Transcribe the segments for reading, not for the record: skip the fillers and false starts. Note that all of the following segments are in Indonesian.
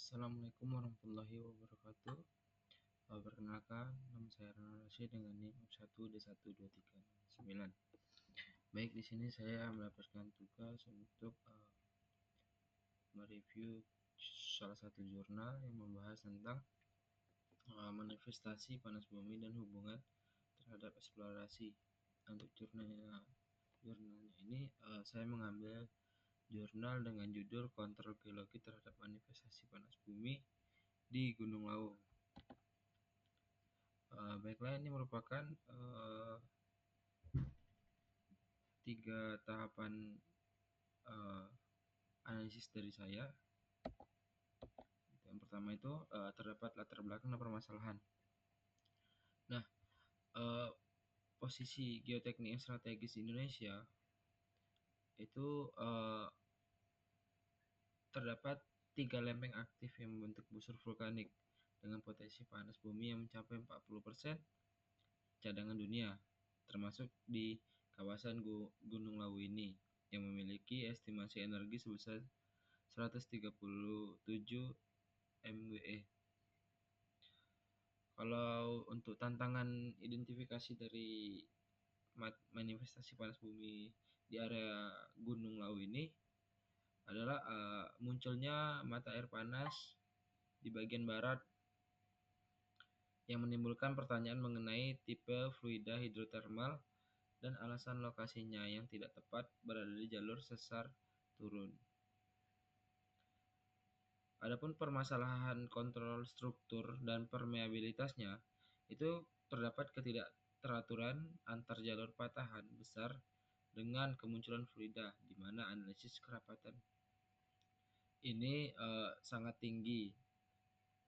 Assalamualaikum warahmatullahi wabarakatuh. Perkenalkan, nama saya Ronald Rashid dengan NIM 1D12369. Baik, di sini saya mendapatkan tugas untuk mereview salah satu jurnal yang membahas tentang manifestasi panas bumi dan hubungan terhadap eksplorasi. Untuk jurnalnya ini saya mengambil jurnal dengan judul Kontrol Geologi terhadap Manifestasi Panas Bumi di Gunung Lawu. Baiklah, ini merupakan 3 tahapan analisis dari saya. Yang pertama itu terdapat latar belakang dan permasalahan. Nah, posisi geoteknik yang strategis di Indonesia itu terdapat 3 lempeng aktif yang membentuk busur vulkanik dengan potensi panas bumi yang mencapai 40% cadangan dunia, termasuk di kawasan Gunung Lawu ini yang memiliki estimasi energi sebesar 137 MWe. Kalau untuk tantangan identifikasi dari manifestasi panas bumi di area Gunung Lawu ini adalah munculnya mata air panas di bagian barat yang menimbulkan pertanyaan mengenai tipe fluida hidrotermal dan alasan lokasinya yang tidak tepat berada di jalur sesar turun. Adapun permasalahan kontrol struktur dan permeabilitasnya, itu terdapat ketidakteraturan antar jalur patahan besar dengan kemunculan fluida, di mana analisis kerapatan ini sangat tinggi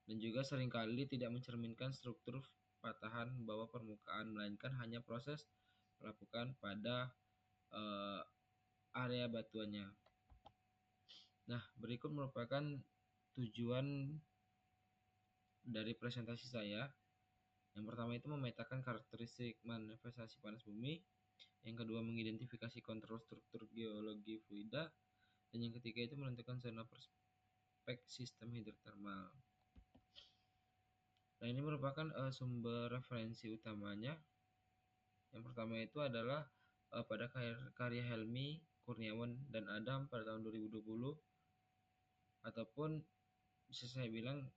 dan juga seringkali tidak mencerminkan struktur patahan bawah permukaan, melainkan hanya proses pelapukan pada area batuannya. Nah, berikut merupakan tujuan dari presentasi saya. Yang pertama itu memetakan karakteristik manifestasi panas bumi. Yang kedua mengidentifikasi kontrol struktur geologi fluida. Dan yang ketiga itu menentukan zona prospek sistem hidrotermal. Nah, ini merupakan sumber referensi utamanya. Yang pertama itu adalah pada karya Helmi, Kurniawan, dan Adam pada tahun 2020, ataupun bisa saya bilang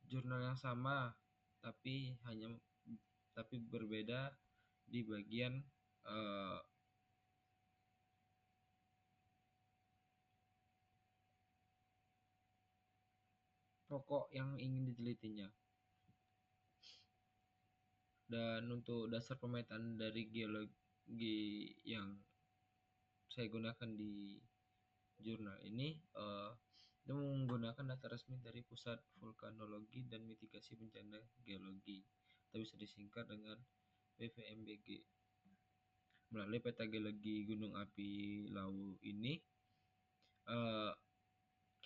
jurnal yang sama tapi berbeda di bagian pokok yang ingin ditelitinya. Dan untuk dasar pemetaan dari geologi yang saya gunakan di jurnal ini itu menggunakan data resmi dari Pusat Vulkanologi dan Mitigasi Bencana Geologi, atau bisa disingkat dengan PVMBG. Melalui peta geologi Gunung Api Lawu ini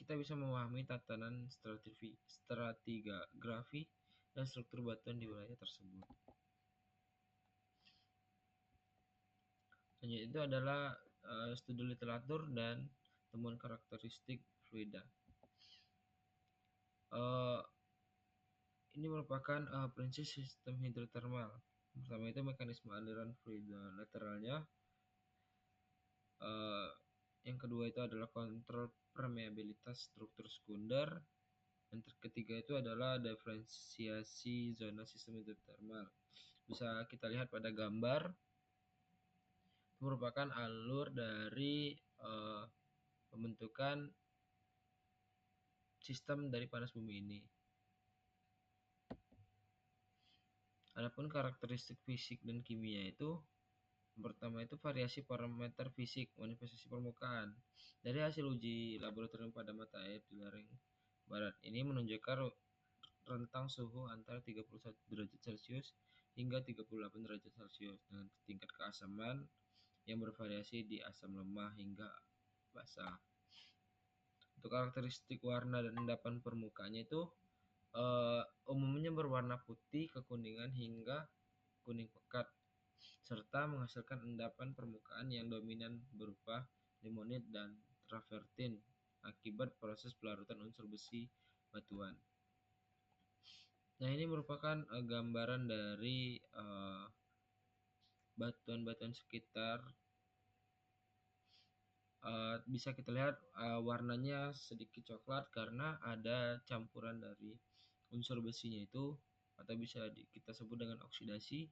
kita bisa memahami tatanan stratigrafi dan struktur batuan di wilayah tersebut. Selanjutnya itu adalah studi literatur dan temuan karakteristik fluida. Ini merupakan prinsip sistem hidrotermal. Pertama itu mekanisme aliran fluida lateralnya. Yang kedua itu adalah kontrol permeabilitas struktur sekunder. Yang ketiga itu adalah diferensiasi zona sistem hidrotermal. Bisa kita lihat pada gambar. Itu merupakan alur dari pembentukan sistem dari panas bumi ini. Adapun karakteristik fisik dan kimia itu, yang pertama itu variasi parameter fisik manifestasi permukaan. Dari hasil uji laboratorium pada mata air di lereng barat ini menunjukkan rentang suhu antara 31 derajat Celcius hingga 38 derajat Celcius dengan tingkat keasaman yang bervariasi di asam lemah hingga basah. Untuk karakteristik warna dan endapan permukaannya itu umumnya berwarna putih kekuningan hingga kuning pekat, serta menghasilkan endapan permukaan yang dominan berupa limonit dan travertin. akibat proses pelarutan unsur besi batuan. Nah, ini merupakan gambaran dari batuan-batuan sekitar. Bisa kita lihat warnanya sedikit coklat karena ada campuran dari unsur besinya itu, atau bisa kita sebut dengan oksidasi.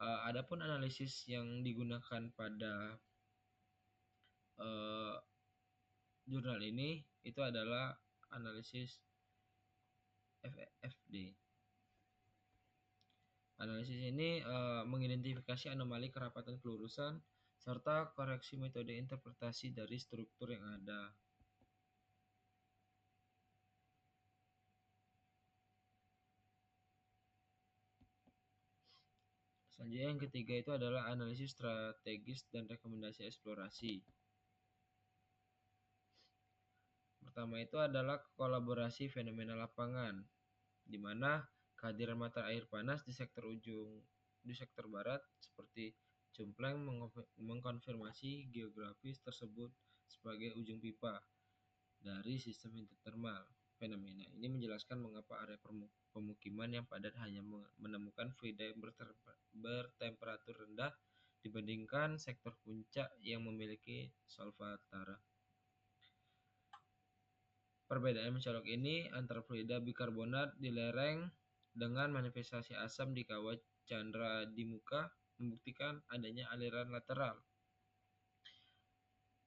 Adapun analisis yang digunakan pada jurnal ini itu adalah analisis FFD. Analisis ini mengidentifikasi anomali kerapatan kelurusan serta koreksi metode interpretasi dari struktur yang ada. Selanjutnya yang ketiga itu adalah analisis strategis dan rekomendasi eksplorasi. Pertama itu adalah kolaborasi fenomena lapangan, di mana kehadiran mata air panas di sektor barat seperti Cumpleng mengkonfirmasi geografis tersebut sebagai ujung pipa dari sistem hidrotermal. Fenomena ini menjelaskan mengapa area pemukiman yang padat hanya menemukan fluida yang bertemperatur rendah dibandingkan sektor puncak yang memiliki solvatara. Perbedaan mencolok ini antara fluida bikarbonat di lereng dengan manifestasi asam di kawah Chandra di muka membuktikan adanya aliran lateral.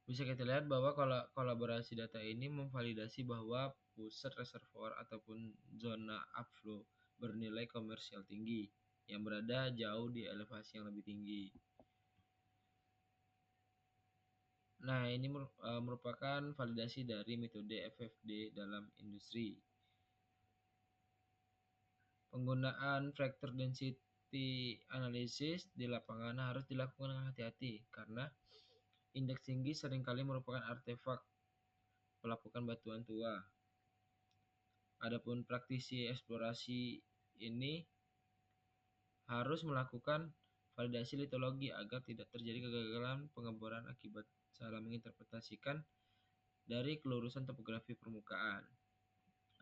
Bisa kita lihat bahwa kolaborasi data ini memvalidasi bahwa pusat reservoir ataupun zona upflow bernilai komersial tinggi yang berada jauh di elevasi yang lebih tinggi. Nah, ini merupakan validasi dari metode FFD dalam industri. Penggunaan factor density analysis di lapangan harus dilakukan dengan hati-hati karena indeks tinggi seringkali merupakan artefak pelapukan batuan tua. Adapun praktisi eksplorasi ini harus melakukan validasi litologi agar tidak terjadi kegagalan pengeboran akibat salah menginterpretasikan dari kelurusan topografi permukaan.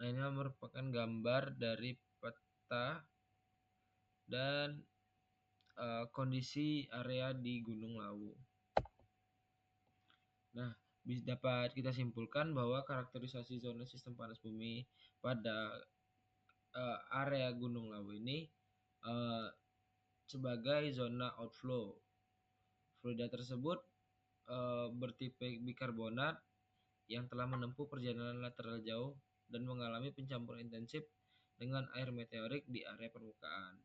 Nah, ini merupakan gambar dari peta dan kondisi area di Gunung Lawu. Nah, dapat kita simpulkan bahwa karakterisasi zona sistem panas bumi pada area Gunung Lawu ini sebagai zona outflow. Fluida tersebut bertipe bikarbonat yang telah menempuh perjalanan lateral jauh dan mengalami pencampuran intensif dengan air meteorik di area permukaan.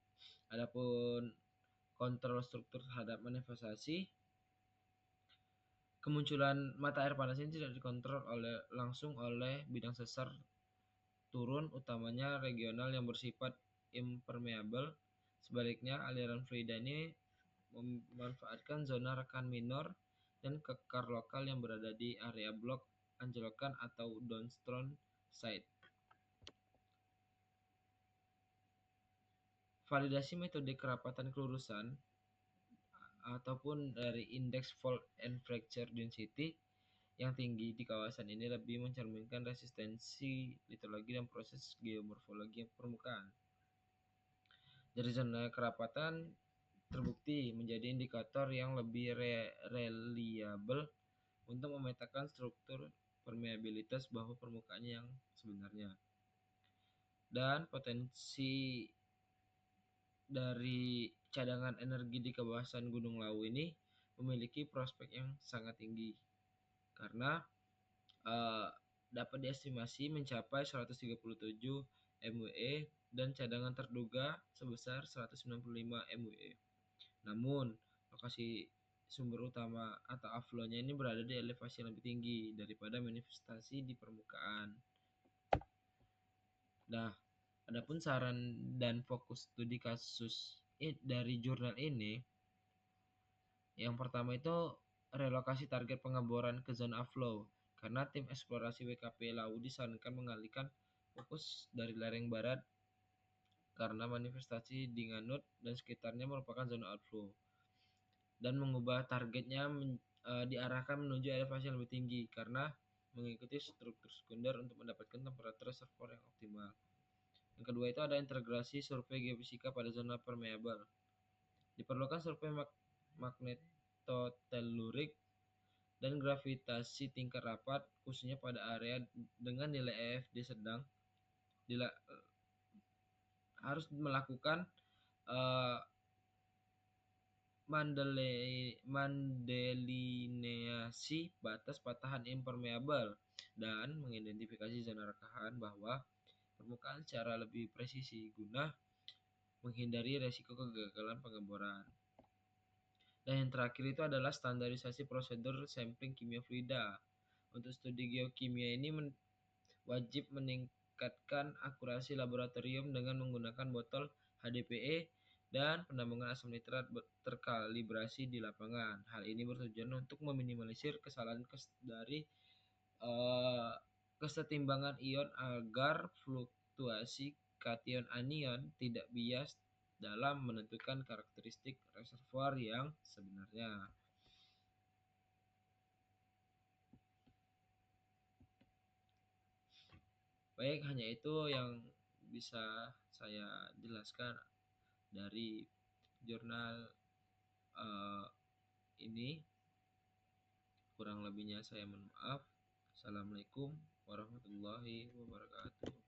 Adapun kontrol struktur terhadap manifestasi, kemunculan mata air panas ini tidak dikontrol langsung oleh bidang sesar turun, utamanya regional yang bersifat impermeable. Sebaliknya, aliran fluida ini memanfaatkan zona rekan minor dan kekar lokal yang berada di area blok anjlokan atau downstream side. Validasi metode kerapatan kelurusan ataupun dari indeks fault and fracture density yang tinggi di kawasan ini lebih mencerminkan resistensi litologi dan proses geomorfologi permukaan. Dari zona kerapatan terbukti menjadi indikator yang lebih reliable untuk memetakan struktur permeabilitas bawah permukaannya yang sebenarnya. Dan potensi dari cadangan energi di kawasan Gunung Lawu ini memiliki prospek yang sangat tinggi karena dapat diestimasi mencapai 137 MWE dan cadangan terduga sebesar 195 MWE. Namun, lokasi sumber utama atau outflow-nya ini berada di elevasi yang lebih tinggi daripada manifestasi di permukaan. Nah, adapun saran dan fokus studi kasus dari jurnal ini, yang pertama itu relokasi target pengeboran ke zona outflow karena tim eksplorasi WKP Lawu disarankan mengalihkan fokus dari lereng barat karena manifestasi di Nganut dan sekitarnya merupakan zona outflow. dan mengubah targetnya diarahkan menuju elevasi yang lebih tinggi karena mengikuti struktur sekunder untuk mendapatkan temperatur reservoir yang optimal. Yang kedua itu ada integrasi survei geofisika pada zona permeable. Diperlukan survei magnetotelurik dan gravitasi tingkat rapat khususnya pada area dengan nilai EFD sedang harus melakukan uh, mendelineasi batas patahan impermeable dan mengidentifikasi zona rekahan bawah permukaan secara lebih presisi guna menghindari resiko kegagalan pengeboran. Dan yang terakhir itu adalah standarisasi prosedur sampling kimia fluida. Untuk studi geokimia ini wajib meningkatkan akurasi laboratorium dengan menggunakan botol HDPE dan penambangan asam nitrat terkalibrasi di lapangan. Hal ini bertujuan untuk meminimalisir kesalahan dari kesetimbangan ion agar fluktuasi kation anion tidak bias dalam menentukan karakteristik reservoir yang sebenarnya. Baik, hanya itu yang bisa saya jelaskan dari jurnal ini. Kurang lebihnya saya mohon maaf. Assalamualaikum warahmatullahi wabarakatuh.